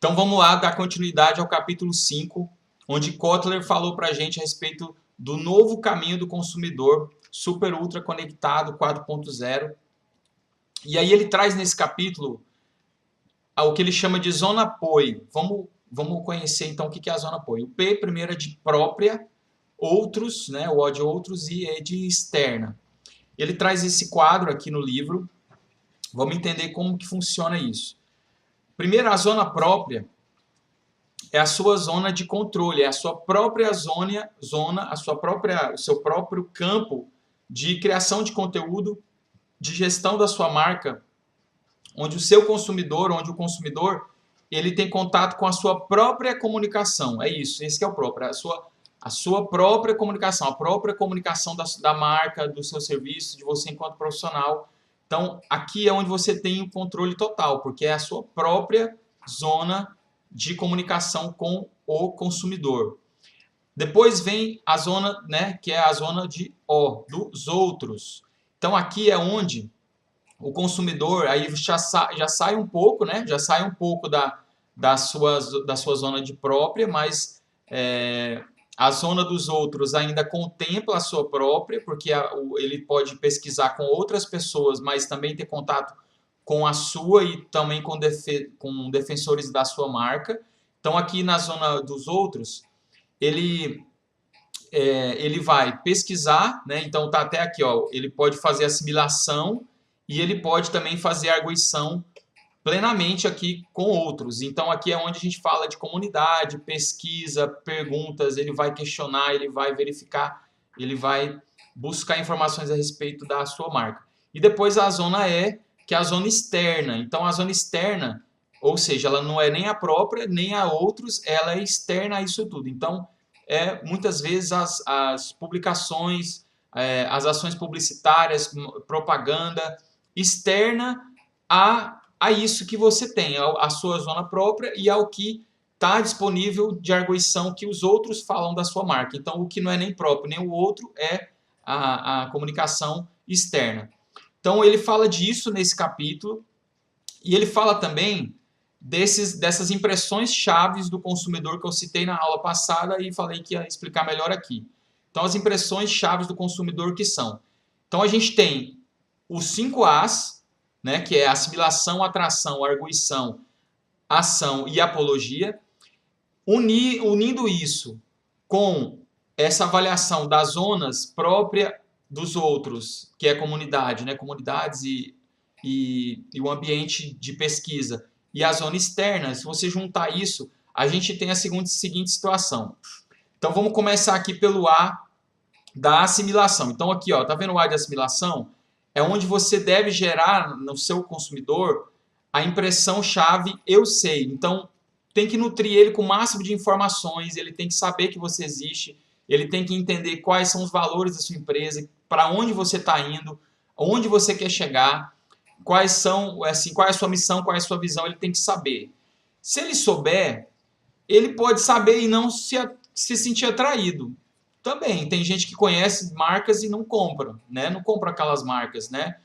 Então vamos lá dar continuidade ao capítulo 5, onde Kotler falou para a gente a respeito do novo caminho do consumidor super ultra conectado 4.0. E aí ele traz nesse capítulo o que ele chama de zona POI. Vamos conhecer então o que é a zona POI. O P primeiro é de própria, outros, né, o O de outros, e E de externa. Ele traz esse quadro aqui no livro. Vamos entender como que funciona isso. Primeiro, a zona própria é a sua zona de controle, é a sua própria o seu próprio campo de criação de conteúdo, de gestão da sua marca, onde o consumidor, ele tem contato com a sua própria comunicação. É isso, esse que é o próprio, a sua própria comunicação, a própria comunicação da marca, do seu serviço, de você enquanto profissional. Então, aqui é onde você tem o controle total, porque é a sua própria zona de comunicação com o consumidor. Depois vem a zona, né, que é a zona de O, dos outros. Então, aqui é onde o consumidor aí já sai um pouco, né, já sai um pouco da sua zona de própria, mas a zona dos outros ainda contempla a sua própria, porque ele pode pesquisar com outras pessoas, mas também ter contato com a sua e também com defensores da sua marca. Então, aqui na zona dos outros, ele vai pesquisar, né? Então, tá até aqui, ó, ele pode fazer assimilação e ele pode também fazer arguição plenamente aqui com outros. Então, aqui é onde a gente fala de comunidade, pesquisa, perguntas, ele vai questionar, ele vai verificar, ele vai buscar informações a respeito da sua marca. E depois a zona E, que é a zona externa. Então, a zona externa, ou seja, ela não é nem a própria, nem a outros, ela é externa a isso tudo. Então, muitas vezes as publicações, as ações publicitárias, propaganda externa a isso que você tem, a sua zona própria e ao que está disponível de arguição que os outros falam da sua marca. Então, o que não é nem próprio nem o outro é a comunicação externa. Então, ele fala disso nesse capítulo e ele fala também dessas impressões chaves do consumidor que eu citei na aula passada e falei que ia explicar melhor aqui. Então, as impressões chaves do consumidor que são. Então, a gente tem os 5 As, né, que é assimilação, atração, arguição, ação e apologia. Unindo isso com essa avaliação das zonas própria dos outros, que é a comunidade, né, comunidades e o ambiente de pesquisa, e a zona externa, se você juntar isso, a gente tem a seguinte situação. Então, vamos começar aqui pelo A da assimilação. Então, aqui, ó, tá vendo o A de assimilação? É onde você deve gerar no seu consumidor a impressão-chave eu sei. Então, tem que nutrir ele com o máximo de informações, ele tem que saber que você existe, ele tem que entender quais são os valores da sua empresa, para onde você está indo, onde você quer chegar, qual é a sua missão, qual é a sua visão, ele tem que saber. Se ele souber, ele pode saber e não se sentir atraído. Também, tem gente que conhece marcas e não compra, né? Não compra aquelas marcas, né?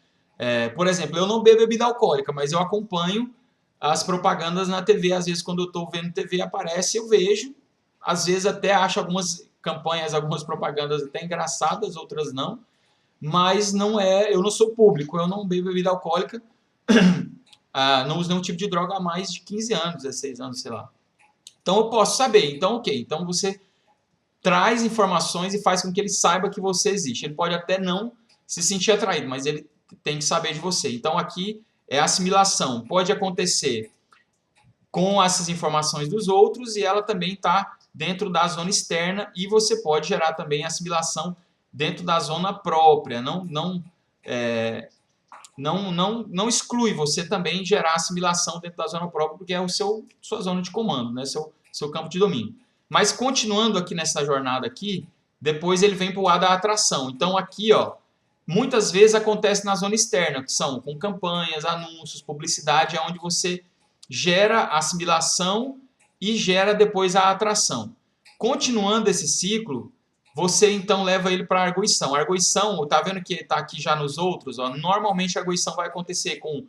Por exemplo, eu não bebo bebida alcoólica, mas eu acompanho as propagandas na TV. Às vezes, quando eu estou vendo TV, aparece, eu vejo. Às vezes, até acho algumas campanhas, algumas propagandas até engraçadas, outras não. Mas não eu não sou público, eu não bebo bebida alcoólica, não uso nenhum tipo de droga há mais de 15 anos, 16 anos, sei lá. Então, eu posso saber. Então, ok. Então, você traz informações e faz com que ele saiba que você existe. Ele pode até não se sentir atraído, mas ele tem que saber de você. Então, aqui é a assimilação. Pode acontecer com essas informações dos outros e ela também está dentro da zona externa e você pode gerar também assimilação dentro da zona própria. Não exclui você também gerar assimilação dentro da zona própria, porque é sua zona de comando, né? seu campo de domínio. Mas continuando aqui nessa jornada aqui, depois ele vem para o A da atração. Então aqui, ó, muitas vezes acontece na zona externa, que são com campanhas, anúncios, publicidade, é onde você gera a assimilação e gera depois a atração. Continuando esse ciclo, você então leva ele para a arguição. A arguição, tá vendo que está aqui já nos outros? Ó, normalmente a arguição vai acontecer com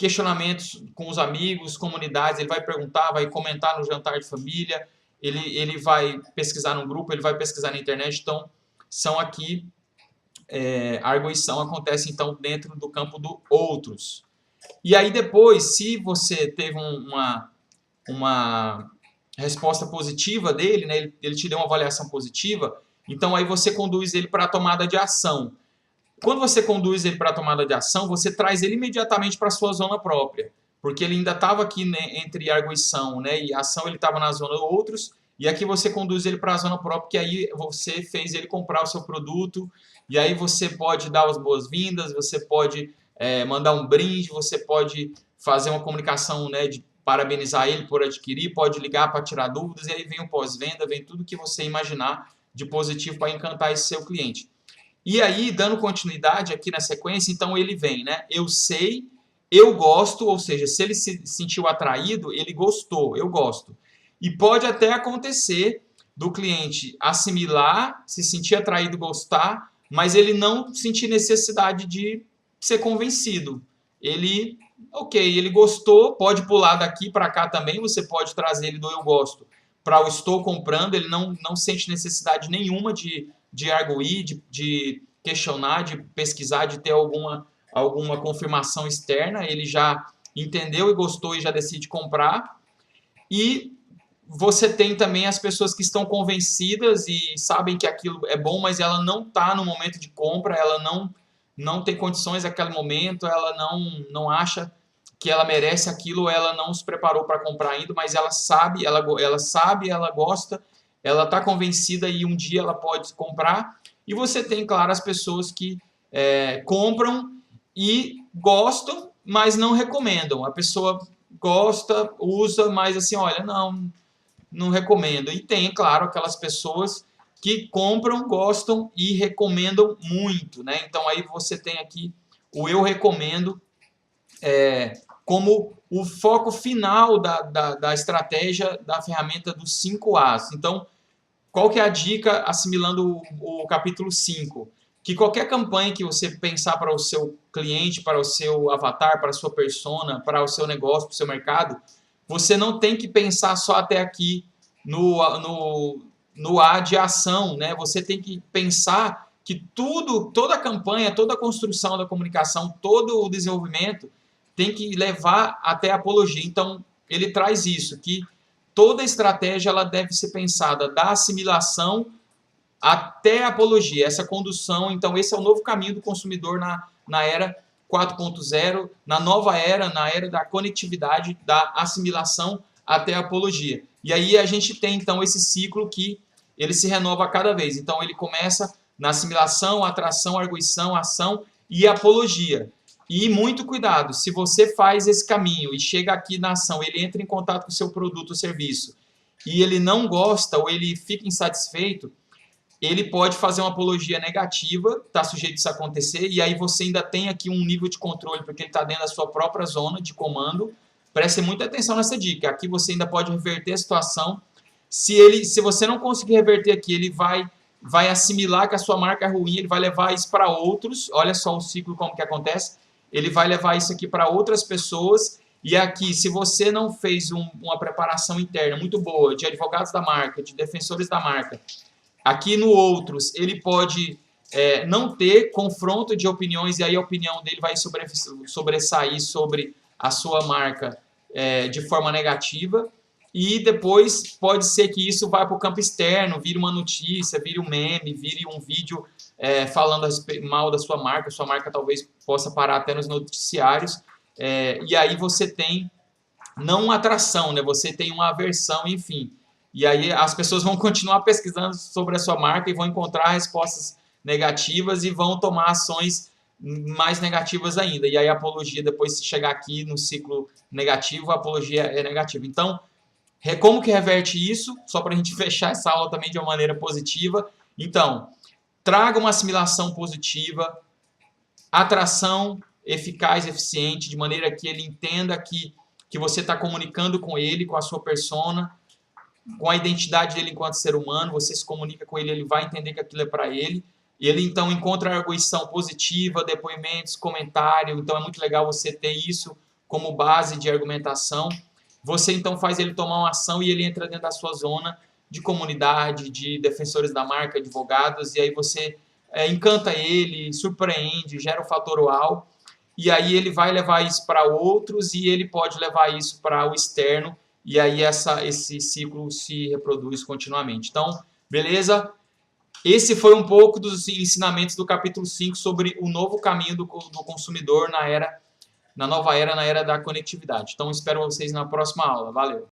questionamentos com os amigos, comunidades, ele vai perguntar, vai comentar no jantar de família, ele vai pesquisar no grupo, ele vai pesquisar na internet. Então, são aqui, a arguição acontece então dentro do campo do outros. E aí depois, se você teve uma resposta positiva dele, né, ele te deu uma avaliação positiva, então aí você conduz ele para a tomada de ação. Quando você conduz ele para a tomada de ação, você traz ele imediatamente para a sua zona própria, porque ele ainda estava aqui, né, entre arguição, né, e ação, ele estava na zona outros, e aqui você conduz ele para a zona própria, que aí você fez ele comprar o seu produto, e aí você pode dar as boas-vindas, você pode mandar um brinde, você pode fazer uma comunicação, né, de parabenizar ele por adquirir, pode ligar para tirar dúvidas, e aí vem o pós-venda, vem tudo que você imaginar de positivo para encantar esse seu cliente. E aí, dando continuidade aqui na sequência, então ele vem, né? Eu sei, eu gosto, ou seja, se ele se sentiu atraído, ele gostou, eu gosto. E pode até acontecer do cliente assimilar, se sentir atraído, gostar, mas ele não sentir necessidade de ser convencido. Ele, ok, ele gostou, pode pular daqui para cá também, você pode trazer ele do eu gosto para o estou comprando, ele não sente necessidade nenhuma de arguir, de questionar, de pesquisar, de ter alguma confirmação externa, ele já entendeu e gostou e já decide comprar. E você tem também as pessoas que estão convencidas e sabem que aquilo é bom, mas ela não está no momento de compra, ela não tem condições naquele momento, ela não acha que ela merece aquilo, ela não se preparou para comprar ainda, mas ela sabe, ela gosta, ela está convencida e um dia ela pode comprar. E você tem, claro, as pessoas que compram e gostam, mas não recomendam. A pessoa gosta, usa, mas assim, olha, não recomendo. E tem, claro, aquelas pessoas que compram, gostam e recomendam muito, né? Então aí você tem aqui o eu recomendo como o foco final da estratégia da ferramenta dos 5 As. Então, qual que é a dica assimilando o capítulo 5? Que qualquer campanha que você pensar para o seu cliente, para o seu avatar, para a sua persona, para o seu negócio, para o seu mercado, você não tem que pensar só até aqui no A de ação, né? Você tem que pensar que toda a campanha, toda a construção da comunicação, todo o desenvolvimento tem que levar até a apologia. Então, ele traz isso, que toda estratégia ela deve ser pensada da assimilação até a apologia, essa condução. Então, esse é o novo caminho do consumidor na era 4.0, na nova era, na era da conectividade, da assimilação até a apologia. E aí a gente tem, então, esse ciclo que ele se renova a cada vez. Então, ele começa na assimilação, atração, arguição, ação e apologia. E muito cuidado, se você faz esse caminho e chega aqui na ação, ele entra em contato com o seu produto ou serviço e ele não gosta ou ele fica insatisfeito, ele pode fazer uma apologia negativa, está sujeito a isso acontecer, e aí você ainda tem aqui um nível de controle, porque ele está dentro da sua própria zona de comando. Preste muita atenção nessa dica, aqui você ainda pode reverter a situação. Se você não conseguir reverter aqui, ele vai assimilar que a sua marca é ruim, ele vai levar isso para outros, olha só o ciclo como que acontece, ele vai levar isso aqui para outras pessoas, e aqui, se você não fez uma preparação interna muito boa de advogados da marca, de defensores da marca, aqui no outros, ele pode não ter confronto de opiniões, e aí a opinião dele vai sobressair sobre a sua marca de forma negativa, e depois pode ser que isso vá para o campo externo, vire uma notícia, vire um meme, vire um vídeo falando mal da sua marca talvez possa parar até nos noticiários, e aí você tem não uma atração, né? Você tem uma aversão, enfim. E aí as pessoas vão continuar pesquisando sobre a sua marca e vão encontrar respostas negativas e vão tomar ações mais negativas ainda. E aí a apologia, depois se chegar aqui no ciclo negativo, a apologia é negativa. Então, como que reverte isso? Só para a gente fechar essa aula também de uma maneira positiva. Então, traga uma assimilação positiva, atração eficaz, eficiente, de maneira que ele entenda que você está comunicando com ele, com a sua persona, com a identidade dele enquanto ser humano, você se comunica com ele, ele vai entender que aquilo é para ele. Ele, então, encontra a arguição positiva, depoimentos, comentário. Então, é muito legal você ter isso como base de argumentação, você então faz ele tomar uma ação e ele entra dentro da sua zona de comunidade, de defensores da marca, advogados, e aí você encanta ele, surpreende, gera um fator uau, e aí ele vai levar isso para outros e ele pode levar isso para o externo, e aí esse ciclo se reproduz continuamente. Então, beleza? Esse foi um pouco dos ensinamentos do capítulo 5 sobre o novo caminho do consumidor na nova era, na era da conectividade. Então, espero vocês na próxima aula. Valeu!